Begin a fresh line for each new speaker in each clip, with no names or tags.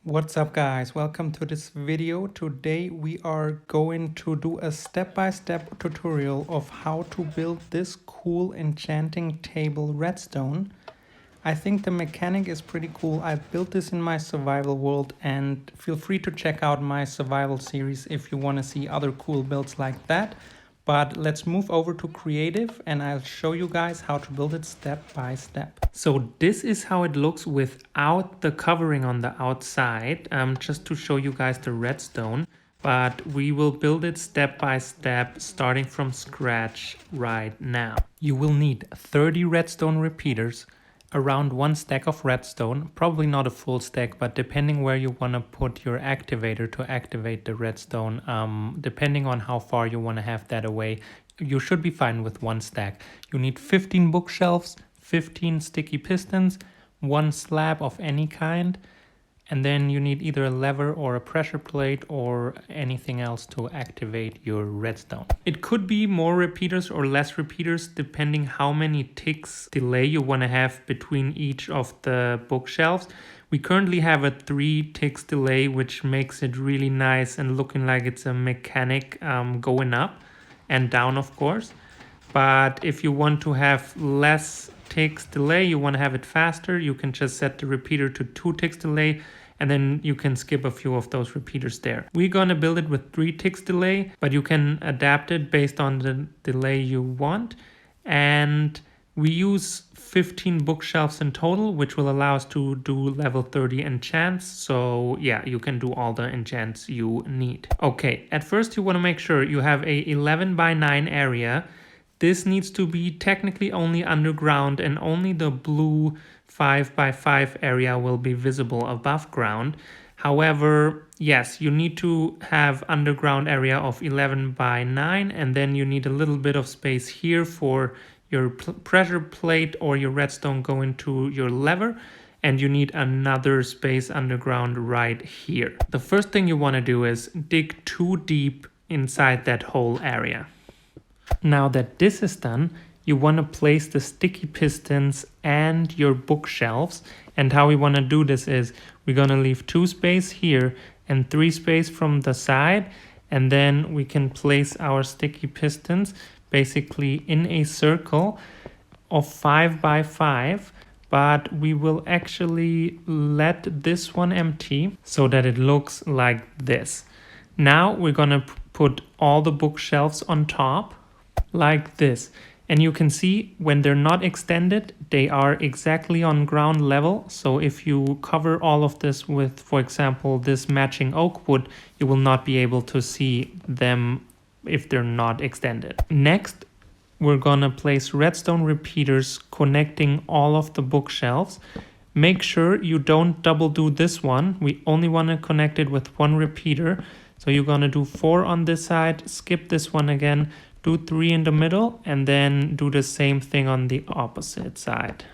What's up guys, welcome to this video. Today we are going to do a step-by-step tutorial of how to build this cool enchanting table redstone. I think the mechanic is pretty cool. I built this in my survival world, and feel free to check out my survival series if you want to see other cool builds like that. But let's move over to creative and I'll show you guys how to build it step by step. So this is how it looks without the covering on the outside, just to show you guys the redstone. But we will build it step by step, starting from scratch right now. You will need 30 redstone repeaters, around 1 stack of redstone, probably not a full stack, but depending where you want to put your activator to activate the redstone, depending on how far you want to have that away, you should be fine with 1 stack. You need 15 bookshelves, 15 sticky pistons, 1 slab of any kind, and then you need either a lever or a pressure plate or anything else to activate your redstone. It could be more repeaters or less repeaters depending how many ticks delay you want to have between each of the bookshelves. We currently have a 3 ticks delay, which makes it really nice and looking like it's a mechanic going up and down, of course. But if you want to have less ticks delay, you want to have it faster, you can just set the repeater to 2 ticks delay, and then you can skip a few of those repeaters there. We're gonna build it with 3 ticks delay, but you can adapt it based on the delay you want. And we use 15 bookshelves in total, which will allow us to do level 30 enchants. So yeah, you can do all the enchants you need. Okay, at first you wanna make sure you have a 11 by 9 area. This needs to be technically only underground, and only the blue 5 by 5 area will be visible above ground. However, yes, you need to have underground area of 11 by 9, and then you need a little bit of space here for your pressure plate or your redstone going to your lever, and you need another space underground right here. The first thing you want to do is dig 2 deep inside that whole area. Now that this is done, you want to place the sticky pistons and your bookshelves. And how we want to do this is we're going to leave 2 space here and 3 space from the side. And then we can place our sticky pistons basically in a circle of 5 by 5. But we will actually let this one empty so that it looks like this. Now we're going to put all the bookshelves on top like this, and you can see when they're not extended, they are exactly on ground level. So if you cover all of this with, for example, this matching oak wood, you will not be able to see them if they're not extended. Next, we're gonna place redstone repeaters connecting all of the bookshelves. Make sure you don't double do this one. We only want to connect it with 1 repeater. So you're gonna do 4 on this side, skip this one again, do 3 in the middle, and then do the same thing on the opposite side.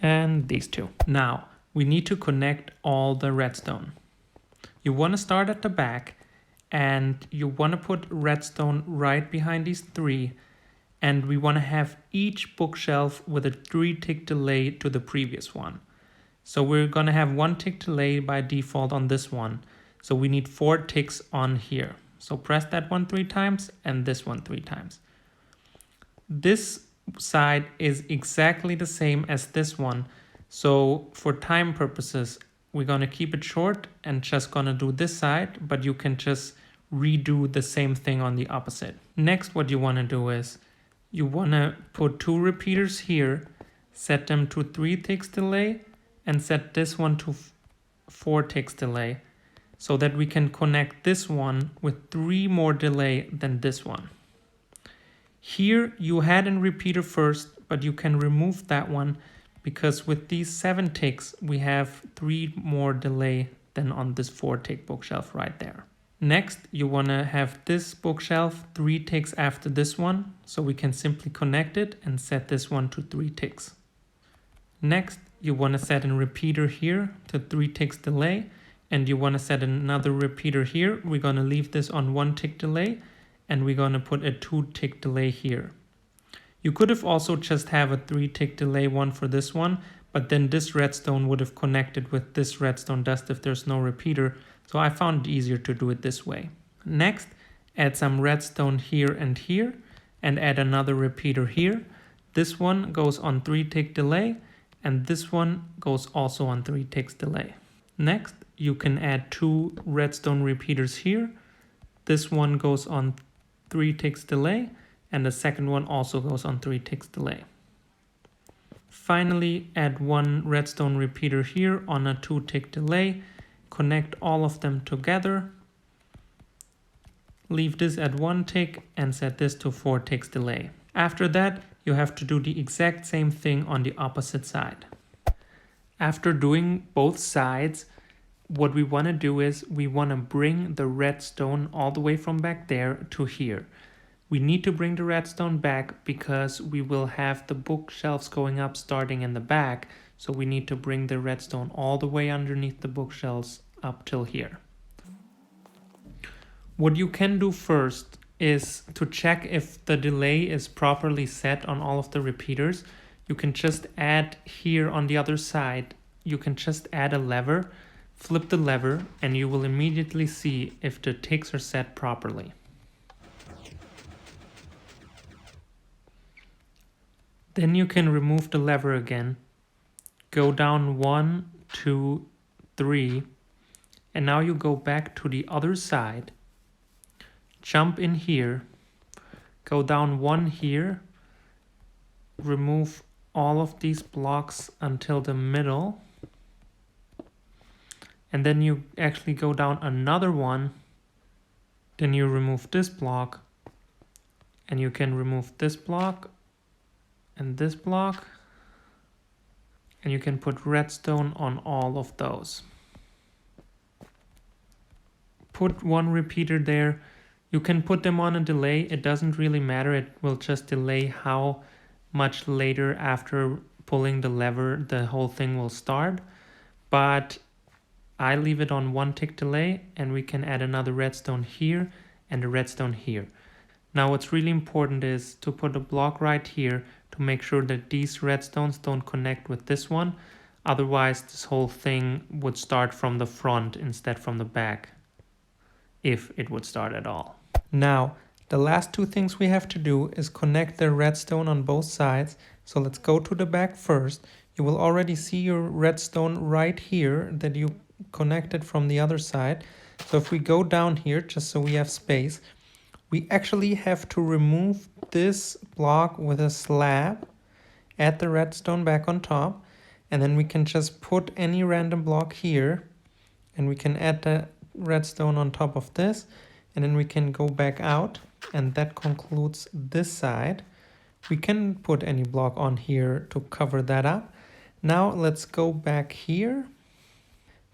And these 2. Now, we need to connect all the redstone. You want to start at the back, and you want to put redstone right behind these 3. And we want to have each bookshelf with a 3 tick delay to the previous one. So we're going to have 1 tick delay by default on this one. So we need 4 ticks on here. So press that one 3 times and this one 3 times. This side is exactly the same as this one. So for time purposes, we're going to keep it short and just going to do this side, but you can just redo the same thing on the opposite. Next, what you want to do is you want to put 2 repeaters here, set them to 3 ticks delay, and set this one to 4 ticks delay, so that we can connect this one with 3 more delay than this one. Here you had a repeater first, but you can remove that one because with these 7 ticks, we have 3 more delay than on this 4 tick bookshelf right there. Next, you want to have this bookshelf 3 ticks after this one, so we can simply connect it and set this one to 3 ticks. Next, you want to set a repeater here to 3 ticks delay, and you want to set another repeater here. We're going to leave this on 1 tick delay, and we're going to put a 2 tick delay here. You could have also just have a 3 tick delay one for this one, but then this redstone would have connected with this redstone dust if there's no repeater. So I found it easier to do it this way. Next, add some redstone here, and add another repeater here. This one goes on 3-tick delay, and this one goes also on 3 ticks delay. Next, you can add 2 redstone repeaters here. This one goes on 3 ticks delay, and the second one also goes on 3 ticks delay. Finally, add 1 redstone repeater here on a 2-tick delay. Connect all of them together. Leave this at 1 tick and set this to 4 ticks delay. After that, you have to do the exact same thing on the opposite side. After doing both sides, what we want to do is we want to bring the redstone all the way from back there to here. We need to bring the redstone back because we will have the bookshelves going up starting in the back. So we need to bring the redstone all the way underneath the bookshelves up till here. What you can do first is to check if the delay is properly set on all of the repeaters. You can just add here on the other side, you can just add a lever, flip the lever, and you will immediately see if the ticks are set properly. Then you can remove the lever again, go down 1, 2, 3, and now you go back to the other side, jump in here, go down 1 here, remove all of these blocks until the middle, and then you actually go down another 1, then you remove this block, and you can remove this block and this block, and you can put redstone on all of those. Put 1 repeater there. You can put them on a delay. It doesn't really matter. It will just delay how much later after pulling the lever the whole thing will start. But I leave it on 1 tick delay, and we can add another redstone here and a redstone here. Now what's really important is to put a block right here to make sure that these redstones don't connect with this one. Otherwise, this whole thing would start from the front instead from the back, if it would start at all. Now, the last 2 things we have to do is connect the redstone on both sides. So let's go to the back first. You will already see your redstone right here that you connected from the other side. So if we go down here, just so we have space, we actually have to remove this block with a slab, add the redstone back on top, and then we can just put any random block here, and we can add the redstone on top of this, and then we can go back out, and that concludes this side. We can put any block on here to cover that up. Now let's go back here.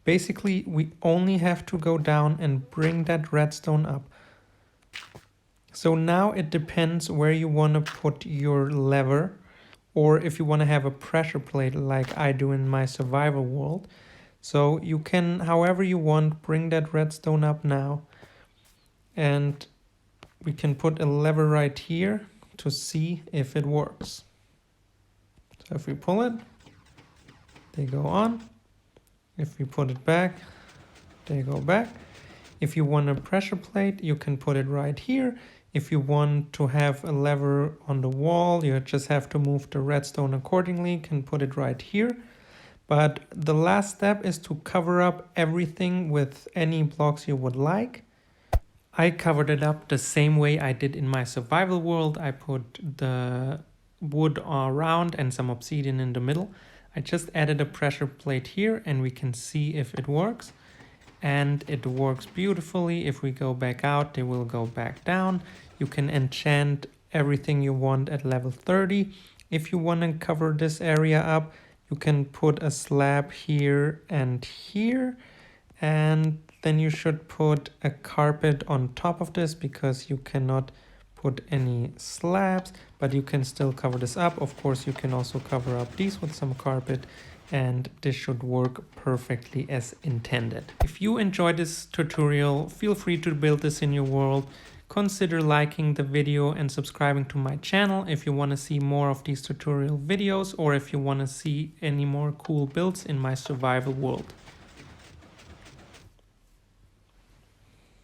Basically, we only have to go down and bring that redstone up. So now it depends where you want to put your lever, or if you want to have a pressure plate like I do in my survival world. So you can, however you want, bring that redstone up now. And we can put a lever right here to see if it works. So if we pull it, they go on. If we put it back, they go back. If you want a pressure plate, you can put it right here. If you want to have a lever on the wall, you just have to move the redstone accordingly, can put it right here. But the last step is to cover up everything with any blocks you would like. I covered it up the same way I did in my survival world. I put the wood around and some obsidian in the middle. I just added a pressure plate here and we can see if it works. And it works beautifully. If we go back out, they will go back down. You can enchant everything you want at level 30. If you want to cover this area up, you can put a slab here and here. And then you should put a carpet on top of this because you cannot put any slabs, but you can still cover this up. Of course, you can also cover up these with some carpet, and this should work perfectly as intended. If you enjoyed this tutorial, feel free to build this in your world. Consider liking the video and subscribing to my channel if you want to see more of these tutorial videos or if you want to see any more cool builds in my survival world.